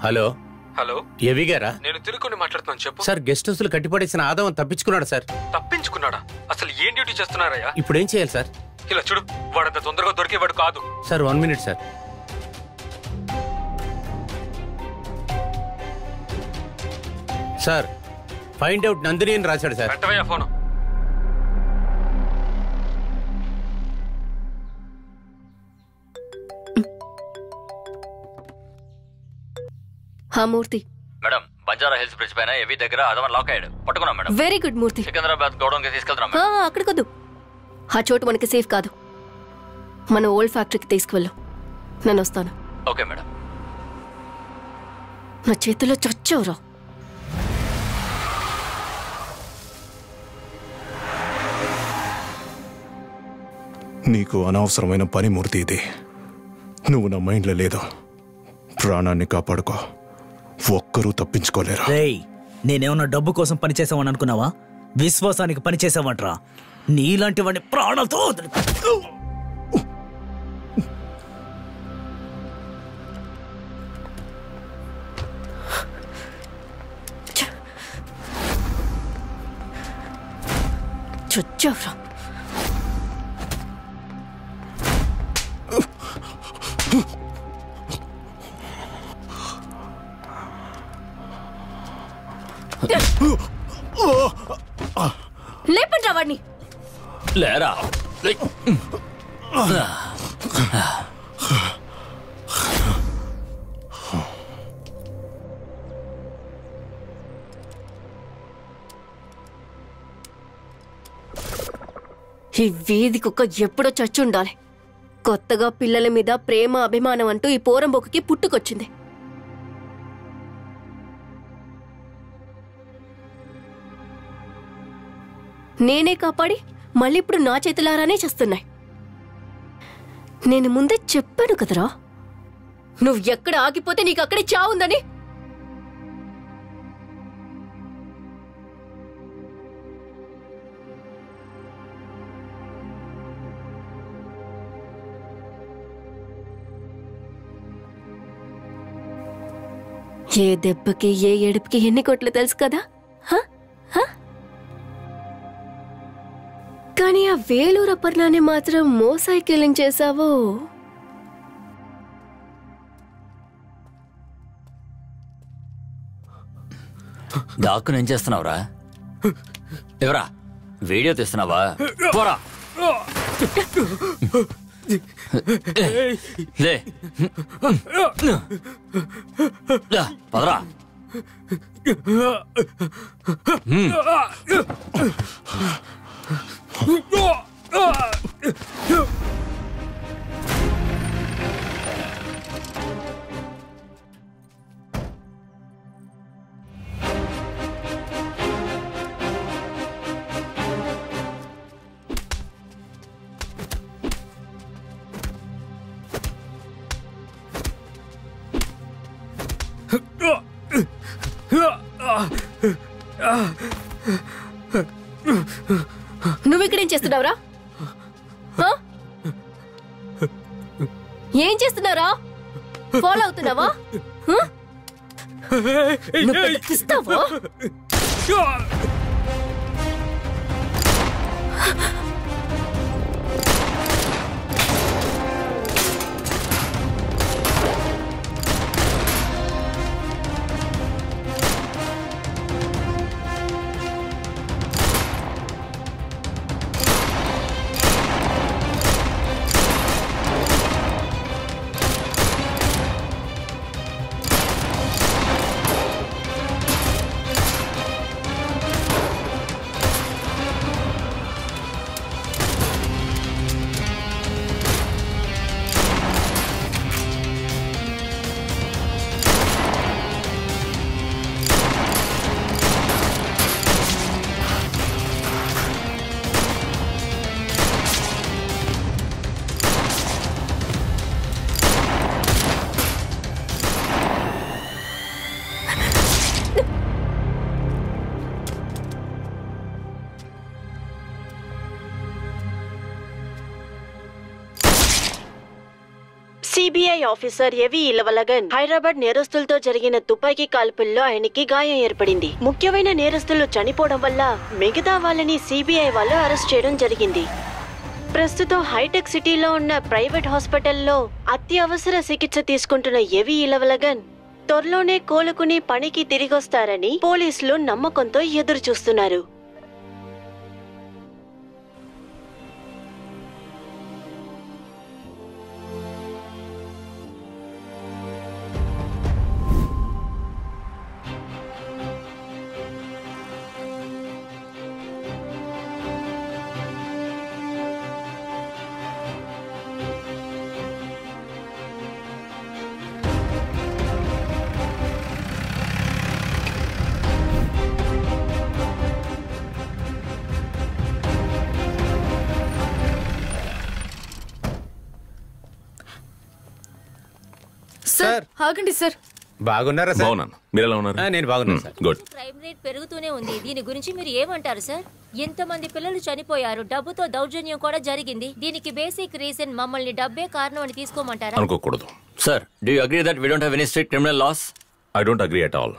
Hello hello ఏవి గారా? నేను తిరుక్కుని మాట్లాడుతున్నాను. చెప్పు సార్. గెస్ట్ హౌస్ లో కట్టిపడేసిన ఆదావం తప్పించుకున్నాడు సార్. తప్పించుకున్నాడా? అసలు ఏం డ్యూటీ చేస్తున్నారయ్యా? ఇప్పుడు ఏం చేయాలి సార్? ఇలా చూడు, వాడంత తొందరగా దొరికేవాడు కాదు sir. 1 minute sir. Sir find out Nandini అని రాశాడు సార్. పెట్టవయ్యా ఫోను. మూర్తి మేడం, బంజారా హిల్స్ బ్రిడ్జ్ పైన ఏవి దగ్గర అదవన్ లాక్ అయ్యాడు. పట్టుకున్నాం మేడం. వెరీ గుడ్ మూర్తి. సికింద్రాబాద్ గౌడౌన్ కి తీసుకెళ్తున్నాం. అక్కడికొద్దు, ఆ చోటు మనకి సేఫ్ కాదు. మన ఓల్డ్ ఫ్యాక్టరీకి తీసుకువెళ్ళు. నేను వస్తాను. Okay madam. నా చేతిలో చచ్చావురా. నీకు అనవసరమైన పని మూర్తి ఇది. నువ్వు నా మైండ్లో లేదు. ప్రాణాన్ని కాపాడుకో. ఒక్కరూ తప్పించుకోలేరా? నేనేమన్నా డబ్బు కోసం పనిచేసావని అనుకున్నావా? విశ్వాసానికి పనిచేసావంట్రా. నీలాంటి వాడిని ప్రాణాలతో చచ్చావురా. లేపండి రా వాడిని. లేరా. ఈ వీధి కుక్క ఎప్పుడో చచ్చుండాలి. కొత్తగా పిల్లల మీద ప్రేమ అభిమానం అంటూ ఈ పోరంబొక్కకి పుట్టుకొచ్చింది. నేనే కాపాడి మళ్ళీ ఇప్పుడు నా చేతులారానే చేస్తున్నాయి. నేను ముందే చెప్పాను కదరా, నువ్వు ఎక్కడ ఆగిపోతే నీకు అక్కడే చావుందని. ఏ దెబ్బకి ఏ ఏడుపుకి ఎన్ని కోట్లు తెలుసు కదా. కానీ ఆ వేలూరు అపర్ణాన్ని మాత్రం మోసాయి కిల్లింగ్ చేశావో. డాక్కుని ఏం చేస్తున్నావురా? ఎవరా వీడియో తీస్తున్నావా? పోరా. లే పదరా. నువ్విక్కడేం చేస్తున్నావురా? ఏం చేస్తున్నారా? ఫాలో అవుతున్నావా? ఇస్తావా? సిబిఐ ఆఫీసర్ ఏవి ఇలవలగన్ హైదరాబాద్ నేరస్తులతో జరిగిన తుపాకీ కాల్పుల్లో ఆయనకి గాయం ఏర్పడింది. ముఖ్యమైన నేరస్తులు చనిపోవడం వల్ల మిగతా వాళ్ళని సిబిఐ వాళ్ళు అరెస్ట్ చేయడం జరిగింది. ప్రస్తుతం హైటెక్ సిటీలో ఉన్న ప్రైవేట్ హాస్పిటల్లో అత్యవసర చికిత్స తీసుకుంటున్న ఏవి ఇలవలగన్ త్వరలోనే కోలుకుని పనికి తిరిగొస్తారని పోలీసులు నమ్మకంతో ఎదురు చూస్తున్నారు. సార్ ఆగండి సార్. బాగున్నారా సార్? బాగున్నాను. మీరు ఎలా ఉన్నారు? నేను బాగున్నాను సార్. గుడ్. క్రైమ్ రేట్ పెరుగుతూనే ఉంది. దీని గురించి మీరు ఏమంటారు సార్? ఎంతమంది పిల్లలు చనిపోయారు, డబ్బుతో దౌర్జన్యం కూడా జరిగింది. దీనికి బేసిక్ రీజన్ మమ్మల్ని డబ్బే కారణం అని తీసుకోమంటారా? అనుకోకూడదు. Sir, do you agree that we don't have any strict criminal laws? I don't agree at all.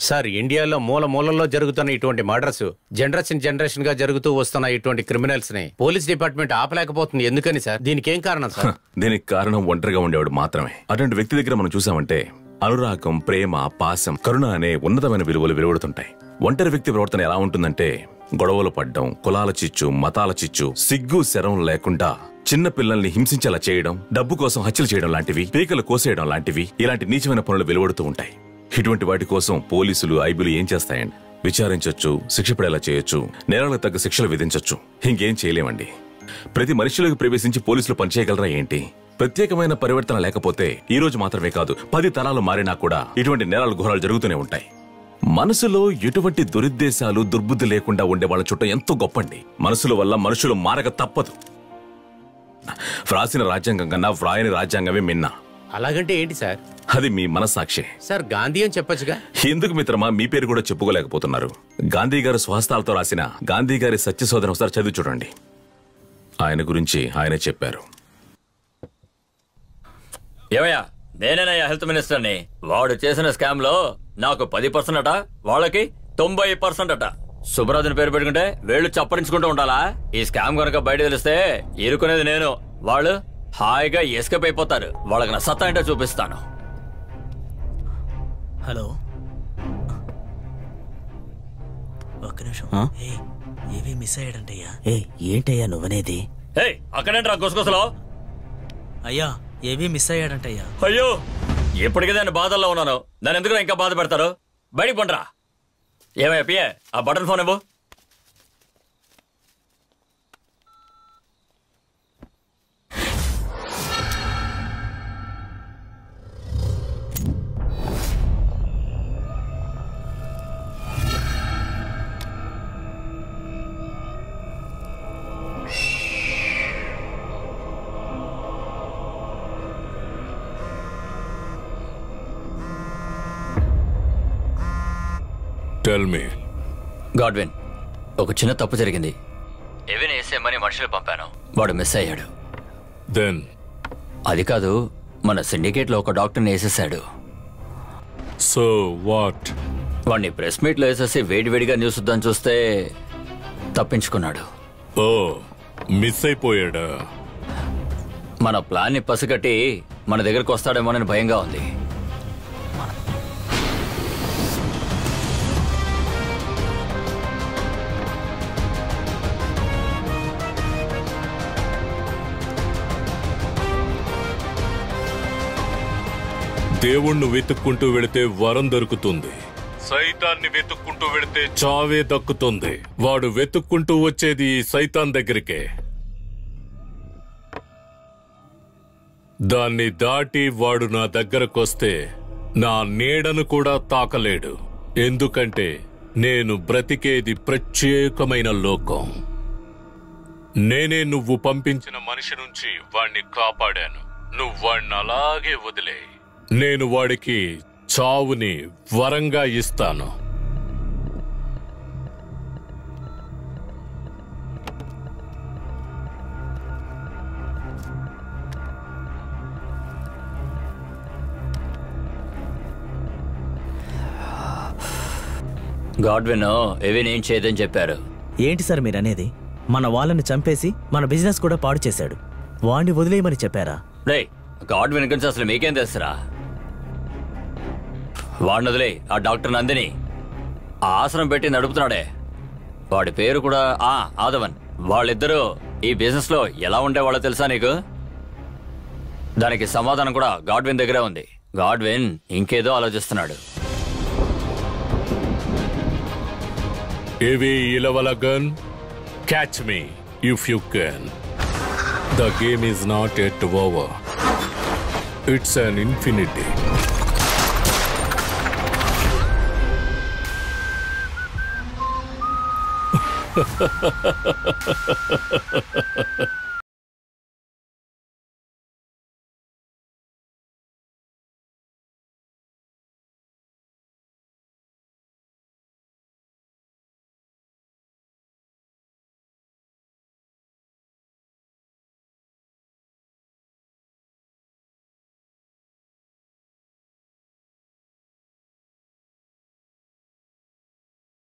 Sir, ఇండియాలో మూలలో జరుగుతున్న ఇటువంటి మర్డర్స్, జనరేషన్ గా జరుగుతూ వస్తున్న ఇటువంటి క్రిమినల్స్ ని పోలీస్ డిపార్ట్మెంట్ ఆపలేకపోతుంది. ఎందుకని సార్? దీనికి ఏం కారణం సార్? దీనికి కారణం ఒంటరిగా ఉండేవాడు మాత్రమే. అటువంటి వ్యక్తి దగ్గర మనం చూసామంటే అనురాగం, ప్రేమ, పాశం, కరుణ అనే ఉన్నతమైన విలువలు వెలువడుతుంటాయి. ఒంటరి వ్యక్తి ప్రవర్తన ఎలా ఉంటుందంటే గొడవలు పడ్డం, కులాల చిచ్చు, మతాల చిచ్చు, సిగ్గు శరం లేకుండా చిన్న పిల్లల్ని హింసించేలా చేయడం, డబ్బు కోసం హత్యలు చేయడం లాంటివి, పీకలు కోసేయడం లాంటివి, ఇలాంటి నీచమైన పనులు వెలువడుతూ ఉంటాయి. ఇటువంటి వాటి కోసం పోలీసులు, ఐబీలు ఏం చేస్తాయండి? విచారించొచ్చు, శిక్ష పడేలా చేయొచ్చు, నేరాలకు తగ్గ శిక్షలు విధించొచ్చు. ఇంకేం చేయలేమండి. ప్రతి మనిషిలోకి ప్రవేశించి పోలీసులు పనిచేయగలరా ఏంటి? ప్రత్యేకమైన పరివర్తన లేకపోతే ఈ రోజు మాత్రమే కాదు, 10 తరాలు మారినా కూడా ఇటువంటి నేరాలు ఘోరాలు జరుగుతూనే ఉంటాయి. మనసులో ఎటువంటి దురుద్దేశాలు, దుర్బుద్ధి లేకుండా ఉండే వాళ్ళ చుట్టూ ఎంతో గొప్పండి. మనసుల వల్ల మనుషులు మారక తప్పదు. వ్రాసిన రాజ్యాంగం కన్నా వ్రాయని రాజ్యాంగమే మిన్నా. అలాగంటే ఏంటి సార్? అది మీ మనస్సాక్షి. సార్, గాంధీ అని చెప్పొచ్చుగా. ఎందుకు మిత్రమా మీ పేరు కూడా చెప్పుకోలేకపోతున్నారు? గాంధీ గారు స్వహస్తాలతో రాసిన గాంధీ గారి సత్యశోధన ఒకసారి చదివి చూడండి. ఆయన గురించి ఆయనే చెప్పారు. ఏమయ్యా, నేనేనయ్యా హెల్త్ మినిస్టర్ని. వాడు చేసిన స్కామ్ లో నాకు 10% అట, వాళ్ళకి 90% అట. సుబ్రాజుని పేరు పెట్టుకుంటే వేళ్లు చప్పరించుకుంటూ ఉండాలా? ఈ స్కామ్ కనుక బయట తెలిస్తే ఇరుకునేది నేను. వాళ్ళు హాయిగా ఎస్కేప్ అయిపోతారు. వాళ్ళకి నా సత్తా ఏంటో చూపిస్తాను. హలో, ఒక్క నిమిషం. ఏవి మిస్ అయ్యాడంటయ్యా? ఏంటయ్యా నువ్వనేది? అక్కడేంట్రా గుసగుసలో? అయ్యా, ఏవి మిస్ అయ్యాడంటయ్యా. అయ్యో, ఎప్పటికీ నేను బాధల్లో ఉన్నాను. నన్ను ఎందుకు ఇంకా బాధ పెడతారు? బయటికి పండ్రా. ఏమయ్యా పిఏ, ఆ బటన్ ఫోన్ ఇవ్వు. గాడ్విన్, ఒక చిన్న తప్పు జరిగింది. ఎవరిని వేసేయమని మనుషులు పంపాను, వాడు మిస్ అయ్యాడు. దెన్ అది కాదు, మన సిండికేట్ లో ఒక డాక్టర్ని వేసేసాడు. So what? వాడిని ప్రెస్ మీట్ లో వేసేసి వేడివేడిగా న్యూస్ వద్దని చూస్తే తప్పించుకున్నాడు. ఓ, మిస్ అయిపోయాడా? మన ప్లాన్ ని పసిగట్టి మన దగ్గరకు వస్తాడేమోనని భయంగా ఉంది. దేవుణ్ణి వెతుక్కుంటూ వెళితే వరం దొరుకుతుంది, సైతాన్ని వెతుక్కుంటూ వెళితే చావే దక్కుతుంది. వాడు వెతుక్కుంటూ వచ్చేది ఈ సైతాన్ దగ్గరికే. దాన్ని దాటి వాడు నా దగ్గరకొస్తే నా నీడను కూడా తాకలేడు. ఎందుకంటే నేను బ్రతికేది ప్రత్యేకమైన లోకం. నేనే నువ్వు పంపించిన మనిషి నుంచి వాణ్ణి కాపాడాను. నువ్వు వాణ్ణి అలాగే వదిలే. నేను వాడికి చావుని వరంగా ఇస్తాను. గాడ్విన్ ఏవి నేను చేయదని చెప్పారు. ఏంటి సార్ మీరు అనేది? మన వాళ్ళని చంపేసి మన బిజినెస్ కూడా పాడు చేశాడు. వాడిని వదిలేయమని చెప్పారా? రే, గాడ్విన్ గురించి అసలు మీకేం తెలుసురా? వాడిని వదిలే. ఆ డాక్టర్ నందిని ఆసనం పెట్టి నడుపుతున్నాడే, వాడి పేరు కూడా ఆదవన్. వాళ్ళిద్దరూ ఈ బిజినెస్ లో ఎలా ఉండేవాళ్ళో తెలుసా నీకు? దానికి సమాధానం కూడా గాడ్విన్ దగ్గరే ఉంది. గాడ్విన్ ఇంకేదో ఆలోచిస్తున్నాడు. ఏవి ఇలవలగన్, catch me if you can. The game is not yet over. It's an infinity.